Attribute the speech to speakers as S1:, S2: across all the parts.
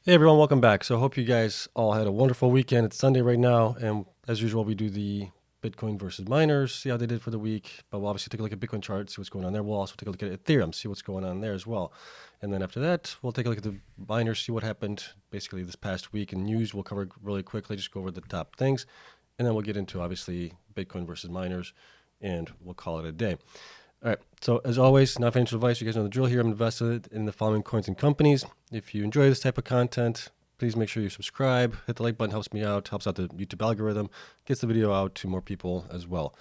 S1: Hey everyone, welcome back. So I hope you guys all had a wonderful weekend. It's Sunday right now, and as usual, we do the Bitcoin versus miners, see how they did for the week. But we'll obviously take a look at Bitcoin charts, see what's going on there. We'll also take a look at Ethereum, see what's going on there as well. And then after that, we'll take a look at the miners, see what happened basically this past week in news. We'll cover really quickly, just go over the top things, and then we'll get into obviously Bitcoin versus miners, and we'll call it a day. All right. So as always, not financial advice. You guys know the drill here. I'm invested in the following coins and companies. If you enjoy this type of content, please make sure you subscribe. Hit the like button. Helps me out. Helps out the YouTube algorithm. Gets the video out to more people as well.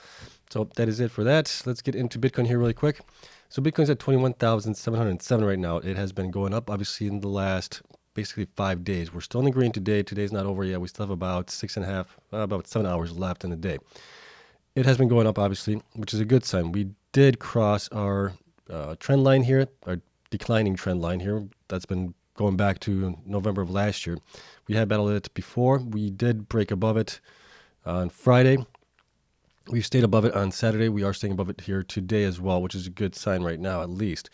S1: So that is it for that. Let's get into Bitcoin here really quick. So Bitcoin's at 21,707 right now. It has been going up, obviously, in the last basically 5 days. We're still in the green today. Today's not over yet. We still have about 7 hours left in the day. It has been going up, obviously, which is a good sign. We did cross our trend line here, our declining trend line here. That's been going back to November of last year. We had battled it before. We did break above it on Friday. We've stayed above it on Saturday. We are staying above it here today as well, which is a good sign right now, at least.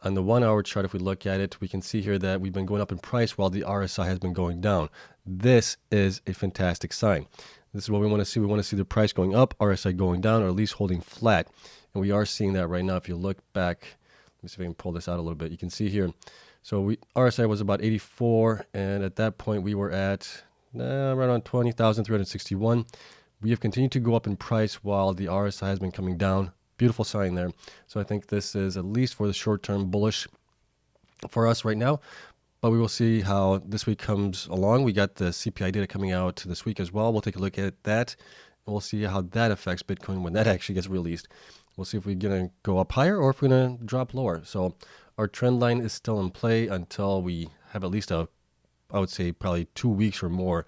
S1: On the 1 hour chart, if we look at it, we can see here that we've been going up in price while the RSI has been going down. This is a fantastic sign. This is what we want to see. We want to see the price going up, RSI going down, or at least holding flat. And we are seeing that right now. If you look back, let me see if I can pull this out a little bit. You can see here. So RSI was about 84, and at that point we were at right around 20,361. We have continued to go up in price while the RSI has been coming down. Beautiful sign there. So I think this is, at least for the short term, bullish for us right now. But we will see how this week comes along. We got the CPI data coming out this week as well. We'll take a look at that, and we'll see how that affects Bitcoin when that actually gets released. We'll see if we're going to go up higher or if we're going to drop lower. So our trend line is still in play until we have at least I would say probably 2 weeks or more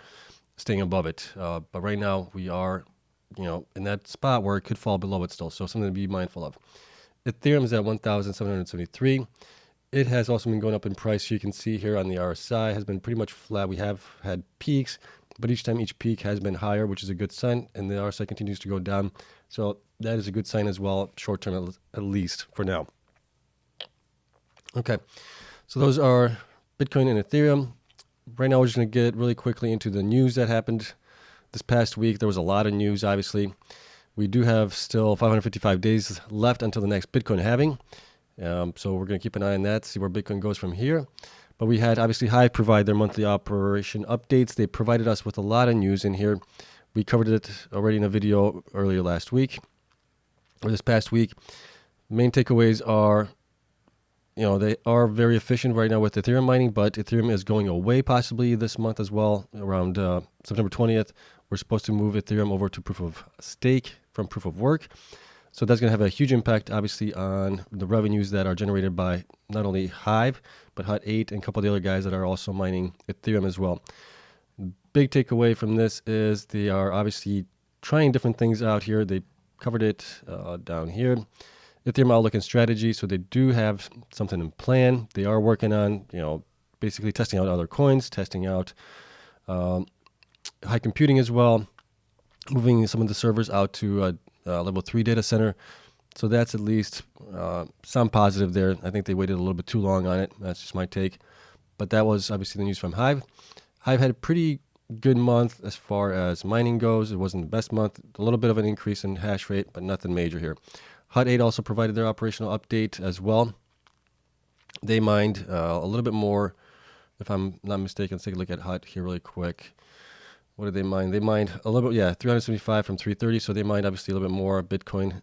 S1: staying above it. But right now we are, in that spot where it could fall below it still. So something to be mindful of. Ethereum is at 1,773. It has also been going up in price. You can see here on the RSI has been pretty much flat. We have had peaks, but each peak has been higher, which is a good sign. And the RSI continues to go down. So that is a good sign as well, short term at least for now. Okay, so those are Bitcoin and Ethereum. Right now we're just going to get really quickly into the news that happened this past week. There was a lot of news, obviously. We do have still 555 days left until the next Bitcoin halving. So we're going to keep an eye on that, see where Bitcoin goes from here. But we had, obviously, Hive provide their monthly operation updates. They provided us with a lot of news in here. We covered it already in a video earlier last week, or this past week. Main takeaways are, they are very efficient right now with Ethereum mining, but Ethereum is going away possibly this month as well. Around September 20th, we're supposed to move Ethereum over to proof of stake from proof of work. So that's going to have a huge impact, obviously, on the revenues that are generated by not only Hive, but Hut 8 and a couple of the other guys that are also mining Ethereum as well. Big takeaway from this is they are obviously trying different things out here. They covered it down here. Ethereum outlook and strategy. So they do have something in plan. They are working on, basically testing out other coins, testing out high computing as well, moving some of the servers out to level 3 data center. So that's at least some positive there. I think they waited a little bit too long on it. That's just my take. But that was obviously the news from Hive. Hive had a pretty good month as far as mining goes. It wasn't the best month. A little bit of an increase in hash rate, but nothing major here. Hut 8 also provided their operational update as well. They mined a little bit more, if I'm not mistaken. Let's take a look at Hut here really quick. What did they mine? They mined a little bit, 375 from 330. So they mined obviously a little bit more Bitcoin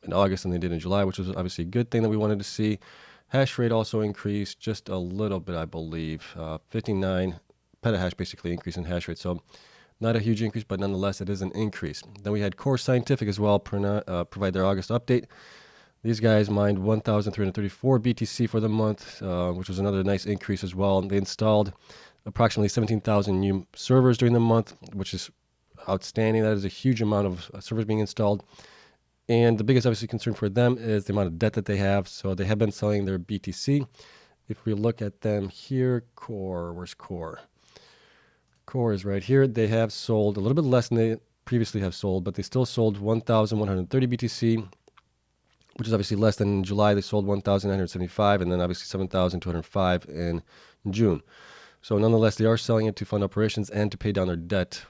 S1: in August than they did in July, which was obviously a good thing that we wanted to see. Hash rate also increased just a little bit, I believe. 59 petahash basically increase in hash rate. So not a huge increase, but nonetheless, it is an increase. Then we had Core Scientific as well provide their August update. These guys mined 1,334 BTC for the month, which was another nice increase as well. They installed approximately 17,000 new servers during the month, which is outstanding. That is a huge amount of servers being installed. And the biggest obviously concern for them is the amount of debt that they have. So they have been selling their BTC. If we look at them here, Core, where's Core? Core is right here. They have sold a little bit less than they previously have sold, but they still sold 1,130 BTC, which is obviously less than in July. They sold 1,975, and then obviously 7,205 in June. So nonetheless, they are selling it to fund operations and to pay down their debt,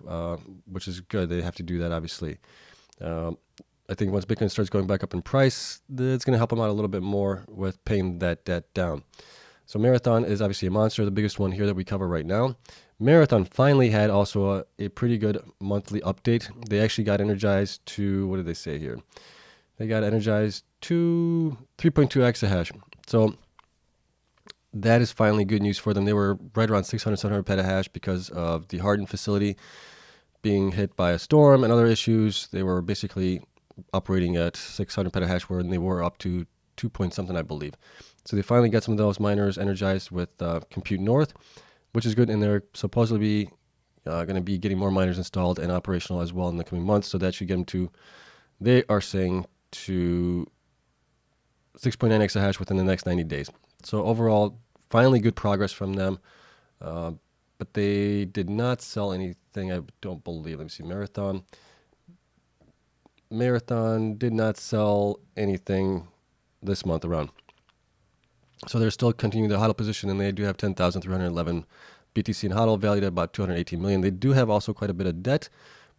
S1: which is good. They have to do that, obviously. I think once Bitcoin starts going back up in price, it's going to help them out a little bit more with paying that debt down. So Marathon is obviously a monster, the biggest one here that we cover right now. Marathon finally had also a pretty good monthly update. They actually got energized to, what did they say here? They got energized to 3.2 exahash. So that is finally good news for them. They were right around 600, 700 petahash because of the hardened facility being hit by a storm and other issues. They were basically operating at 600 petahash where they were up to 2 point something, I believe. So they finally got some of those miners energized with Compute North, which is good. And they're supposedly going to be getting more miners installed and operational as well in the coming months. So that should get them to, they are saying, to 6.9 exahash within the next 90 days. So overall, finally good progress from them. But they did not sell anything, I don't believe. Let me see. Marathon did not sell anything this month around. So they're still continuing the HODL position, and they do have 10,311 BTC in HODL, valued at about 218 million. They do have also quite a bit of debt,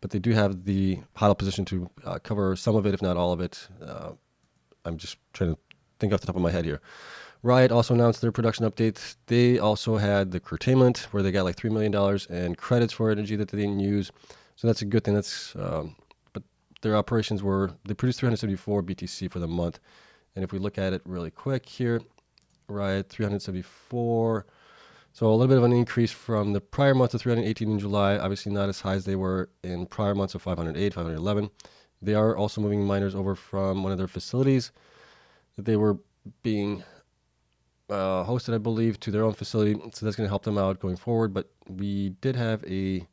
S1: but they do have the HODL position to cover some of it, if not all of it. I'm just trying to think off the top of my head here. Riot also announced their production update. They also had the curtailment where they got like $3 million in credits for energy that they didn't use. So that's a good thing. But their operations they produced 374 BTC for the month. And if we look at it really quick here, Riot 374. So a little bit of an increase from the prior month of 318 in July. Obviously not as high as they were in prior months of 508, 511. They are also moving miners over from one of their facilities that they were being hosted, I believe, to their own facility. So that's going to help them out going forward. But we did have a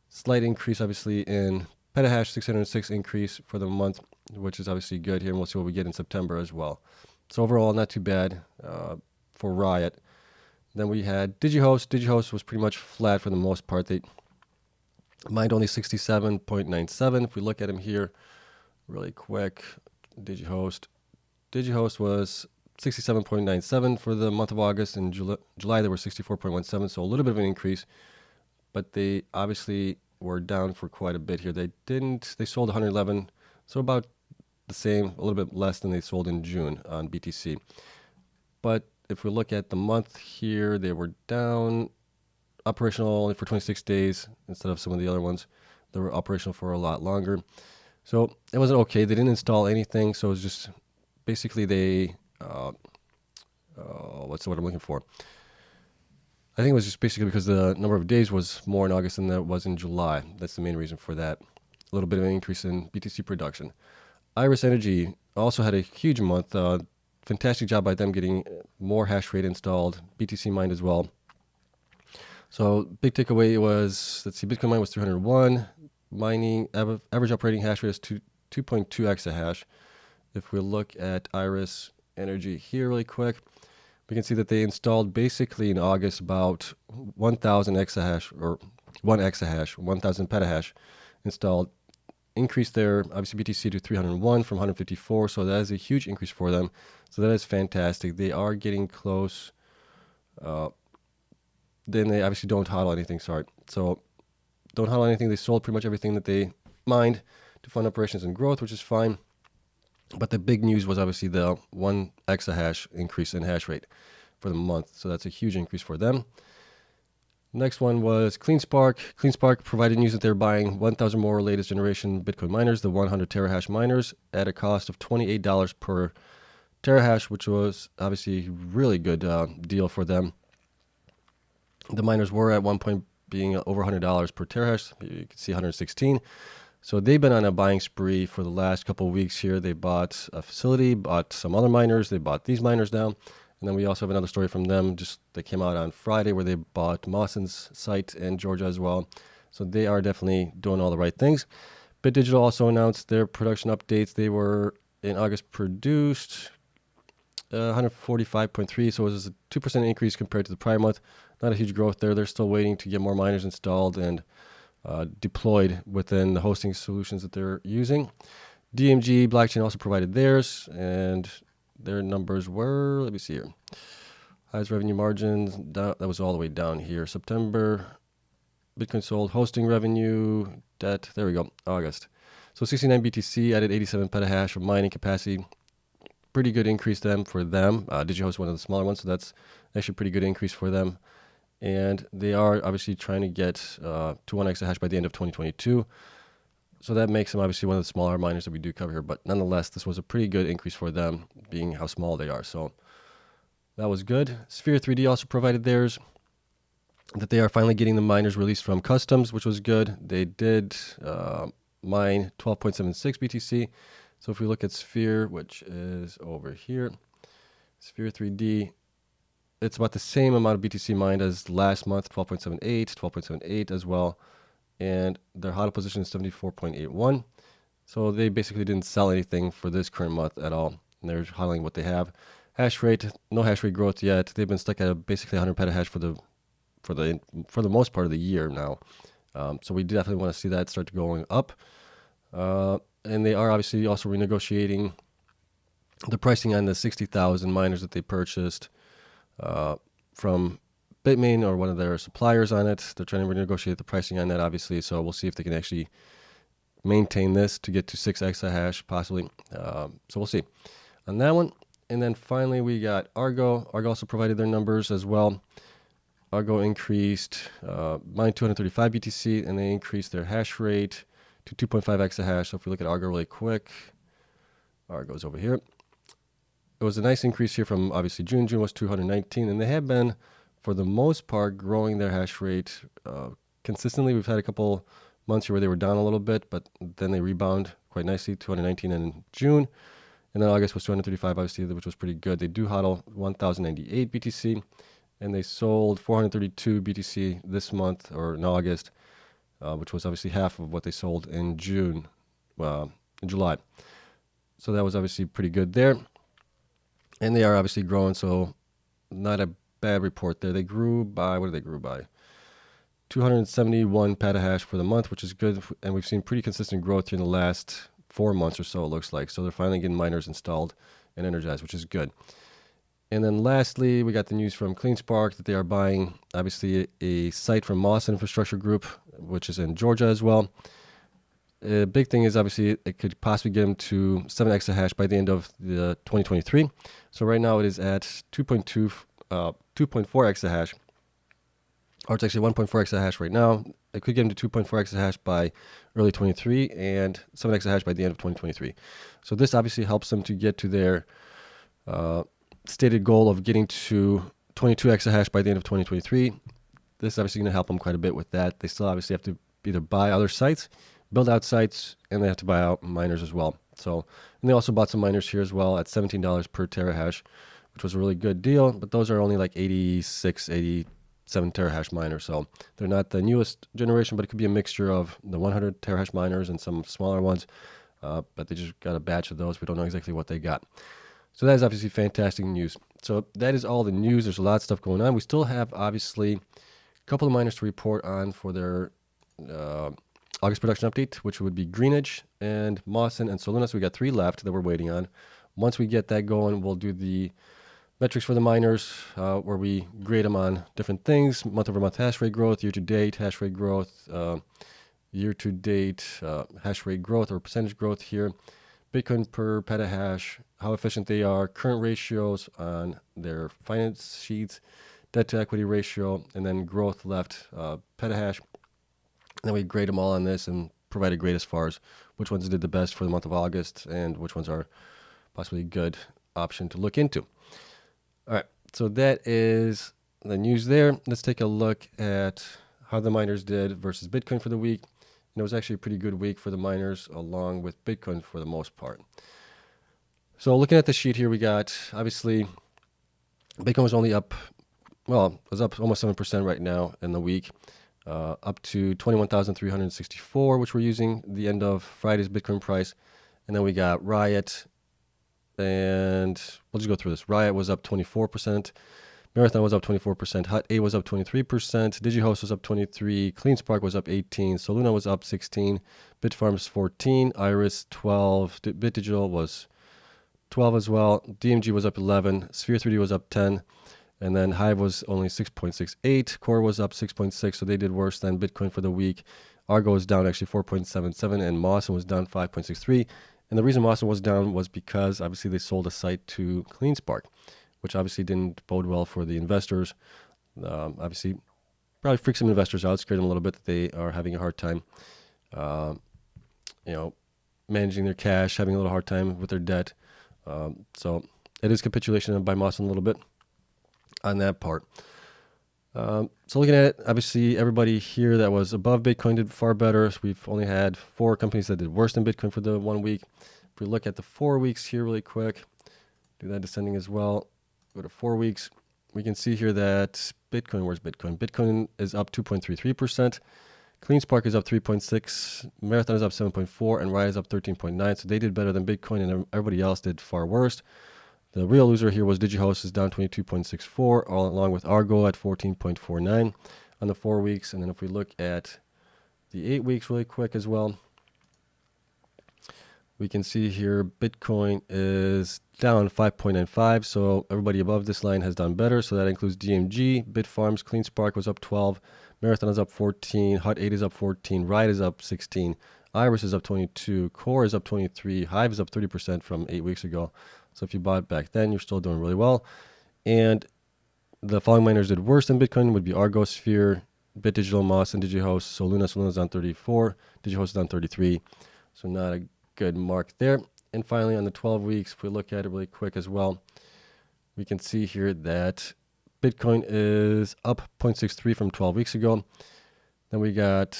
S1: slight increase, obviously, in petahash, 606 increase for the month, which is obviously good here. And we'll see what we get in September as well. So overall, not too bad for Riot. Then we had DigiHost. DigiHost was pretty much flat for the most part. They mined only 67.97. If we look at them here really quick, DigiHost was 67.97 for the month of August. In July, they were 64.17, so a little bit of an increase. But they obviously were down for quite a bit here. They sold 111, so about the same, a little bit less than they sold in June on BTC. But if we look at the month here, they were down, operational only for 26 days instead of some of the other ones. They were operational for a lot longer. So it wasn't okay. They didn't install anything, so it was just basically they, what's the word I'm looking for? I think it was just basically because the number of days was more in August than that was in July. That's the main reason for that. A little bit of an increase in BTC production. Iris Energy also had a huge month. Fantastic job by them getting more hash rate installed, BTC mined as well. So big takeaway was, let's see, Bitcoin mine was 301. Mining, average operating hash rate is 2.2 exahash. If we look at Iris Energy here really quick, we can see that they installed basically in August about 1,000 exahash, or 1 exahash, 1,000 petahash installed. Increased their, obviously, BTC to 301 from 154, so that is a huge increase for them. So that is fantastic. They are getting close. Then they obviously don't hodl anything, sorry. So don't hodl anything. They sold pretty much everything that they mined to fund operations and growth, which is fine. But the big news was obviously the 1 exahash increase in hash rate for the month. So that's a huge increase for them. Next one was CleanSpark. CleanSpark provided news that they're buying 1,000 more latest generation Bitcoin miners, the 100 terahash miners, at a cost of $28 per terahash, which was obviously a really good deal for them. The miners were at one point being over $100 per terahash. You can see 116. So they've been on a buying spree for the last couple of weeks here. They bought a facility, bought some other miners. They bought these miners now. And then we also have another story from them that came out on Friday where they bought Mawson's site in Georgia as well. So they are definitely doing all the right things. BitDigital also announced their production updates. They were in August produced 145.3, so it was a 2% increase compared to the prior month. Not a huge growth there. They're still waiting to get more miners installed and deployed within the hosting solutions that they're using. DMG blockchain also provided theirs, and their numbers were, let me see here. Highest revenue margins, that was all the way down here. September, Bitcoin sold, hosting revenue, debt, there we go, August. So 69 BTC added 87 petahash of mining capacity. Pretty good increase for them. DigiHost one of the smaller ones, so that's actually a pretty good increase for them. And they are obviously trying to get to 1 exahash by the end of 2022. So that makes them obviously one of the smaller miners that we do cover here. But nonetheless, this was a pretty good increase for them, being how small they are. So that was good. Sphere 3D also provided theirs, that they are finally getting the miners released from customs, which was good. They did mine 12.76 BTC. So if we look at Sphere, which is over here, Sphere 3D, it's about the same amount of BTC mined as last month, 12.78 as well. And their HODL position is 74.81. So they basically didn't sell anything for this current month at all. And they're HODLing what they have. Hash rate, no hash rate growth yet. They've been stuck at basically 100 petahash for the most part of the year now. So we definitely want to see that start going up. And they are obviously also renegotiating the pricing on the 60,000 miners that they purchased from Bitmain or one of their suppliers on it. They're trying to renegotiate the pricing on that, obviously. So we'll see if they can actually maintain this to get to 6 exahash, possibly. So we'll see on that one. And then finally, we got Argo. Argo also provided their numbers as well. Argo increased mined 235 BTC, and they increased their hash rate to 2.5 exahash. So if we look at Argo really quick, Argo's over here. It was a nice increase here from obviously June. June was 219, and they have been, for the most part, growing their hash rate consistently. We've had a couple months here where they were down a little bit, but then they rebound quite nicely, 219 in June. And then August was 235, obviously, which was pretty good. They do HODL 1,098 BTC, and they sold 432 BTC this month, or in August, which was obviously half of what they sold in June, in July. So that was obviously pretty good there. And they are obviously growing, so not a bad report there. They grew by, what did they grow by? 271 petahash for the month, which is good. And we've seen pretty consistent growth here in the last 4 months or so, it looks like. So they're finally getting miners installed and energized, which is good. And then lastly, we got the news from CleanSpark that they are buying, obviously, a site from Moss Infrastructure Group, which is in Georgia as well. A big thing is obviously it could possibly get them to 7 exahash by the end of the 2023. So right now it is at 2.4 exahash, or it's actually 1.4 exahash right now. It could get them to 2.4 exahash by early 23 and 7 exahash by the end of 2023. So this obviously helps them to get to their stated goal of getting to 22 exahash by the end of 2023. This is obviously going to help them quite a bit with that. They still obviously have to either buy other sites, build out sites, and they have to buy out miners as well. So, and they also bought some miners here as well at $17 per terahash, which was a really good deal. But those are only like 86, 87 terahash miners. So they're not the newest generation, but it could be a mixture of the 100 terahash miners and some smaller ones. But they just got a batch of those. We don't know exactly what they got. So that is obviously fantastic news. So that is all the news. There's a lot of stuff going on. We still have obviously a couple of miners to report on for their August production update, which would be Greenidge and Mawson and Soluna. So we got 3 left that we're waiting on. Once we get that going, we'll do the metrics for the miners, where we grade them on different things: month-over-month hash rate growth, year-to-date hash rate growth, year-to-date hash rate growth or percentage growth here, Bitcoin per petahash, how efficient they are, current ratios on their finance sheets, debt-to-equity ratio, and then growth left petahash. And then we grade them all on this and provide a grade as far as which ones did the best for the month of August and which ones are possibly a good option to look into. All right, so that is the news there. Let's take a look at how the miners did versus Bitcoin for the week. And it was actually a pretty good week for the miners along with Bitcoin for the most part. So looking at the sheet here, we got obviously Bitcoin was only up, well, it was up almost 7% right now in the week. Up to 21,364, which we're using the end of Friday's Bitcoin price. And then we got Riot, and we'll just go through this. Riot was up 24%, Marathon was up 24%, Hut 8 was up 23%, DigiHost was up 23%, CleanSpark was up 18%, Soluna was up 16%, Bitfarms 14%, Iris 12%, BitDigital was 12% as well, DMG was up 11%, Sphere 3D was up 10%, And then Hive was only 6.68. Core was up 6.6, so they did worse than Bitcoin for the week. Argo was down actually 4.77, and Mawson was down 5.63. And the reason Mawson was down was because obviously they sold a site to CleanSpark, which obviously didn't bode well for the investors. Obviously, probably freaked some investors out, scared them a little bit that they are having a hard time, managing their cash, having a little hard time with their debt. So it is capitulation by Mawson a little bit on that part. So looking at it, obviously everybody here that was above Bitcoin did far better. So we've only had 4 companies that did worse than Bitcoin for the 1 week. If we look at the 4 weeks here really quick, do that descending as well. Go to 4 weeks. We can see here that Bitcoin, where's Bitcoin? Bitcoin is up 2.33%. CleanSpark is up 3.6. Marathon is up 7.4, and Riot is up 13.9. So they did better than Bitcoin, and everybody else did far worse. The real loser here was DigiHost, is down 22.64, along with Argo at 14.49 on the 4 weeks. And then if we look at the 8 weeks really quick as well, we can see here Bitcoin is down 5.95. So everybody above this line has done better. So that includes DMG, Bitfarms, CleanSpark was up 12, Marathon is up 14, Hut 8 is up 14, Riot is up 16, Iris is up 22, Core is up 23, Hive is up 30% from 8 weeks ago. So if you bought back then, you're still doing really well. And the following miners did worse than Bitcoin would be Argo, Sphere, BitDigital, Moss, and DigiHost. Soluna's down 34, DigiHost is down 33. So not a good mark there. And finally, on the 12 weeks, if we look at it really quick as well, we can see here that Bitcoin is up 0.63 from 12 weeks ago. Then we got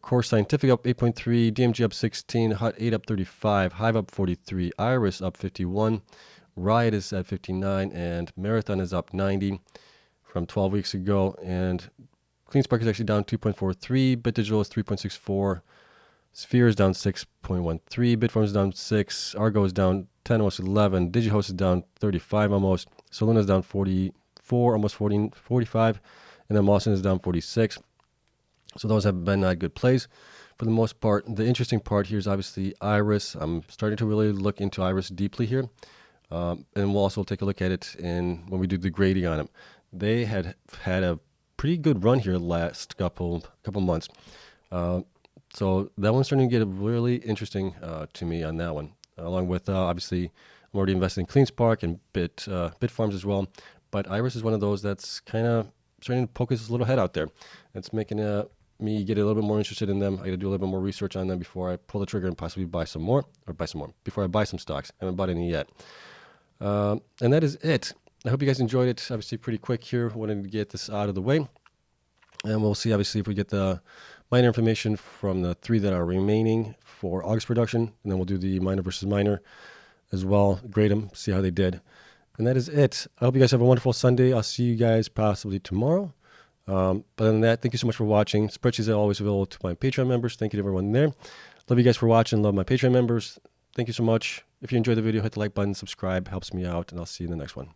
S1: Core Scientific up 8.3, DMG up 16, Hut 8 up 35, Hive up 43, Iris up 51, Riot is at 59, and Marathon is up 90 from 12 weeks ago. And CleanSpark is actually down 2.43, BitDigital is 3.64, Sphere is down 6.13, Bitfarms is down 6, Argo is down 10, almost 11, DigiHost is down 35 almost, Soluna is down 44, almost 45, and then Mawson is down 46. So those have been not good plays for the most part. The interesting part here is obviously Iris. I'm starting to really look into Iris deeply here. And we'll also take a look at it when we do the grading on them. They had a pretty good run here last couple months. So that one's starting to get really interesting to me on that one. Along with, obviously, I'm already invested in CleanSpark and Bitfarms as well. But Iris is one of those that's kind of starting to poke its little head out there. It's making me get a little bit more interested in them. I got to do a little bit more research on them before I pull the trigger and possibly buy some more, before I buy some stocks. I haven't bought any yet. And that is it. I hope you guys enjoyed it. Obviously pretty quick here. Wanted to get this out of the way. And we'll see, obviously, if we get the miner information from the 3 that are remaining for August production. And then we'll do the miner versus miner as well. Grade them, see how they did. And that is it. I hope you guys have a wonderful Sunday. I'll see you guys possibly tomorrow. But other than that, thank you so much for watching. Spreadsheets are always available to my Patreon members. Thank you to everyone there. Love you guys for watching. Love my Patreon members. Thank you so much. If you enjoyed the video, hit the like button, subscribe. Helps me out. And I'll see you in the next one.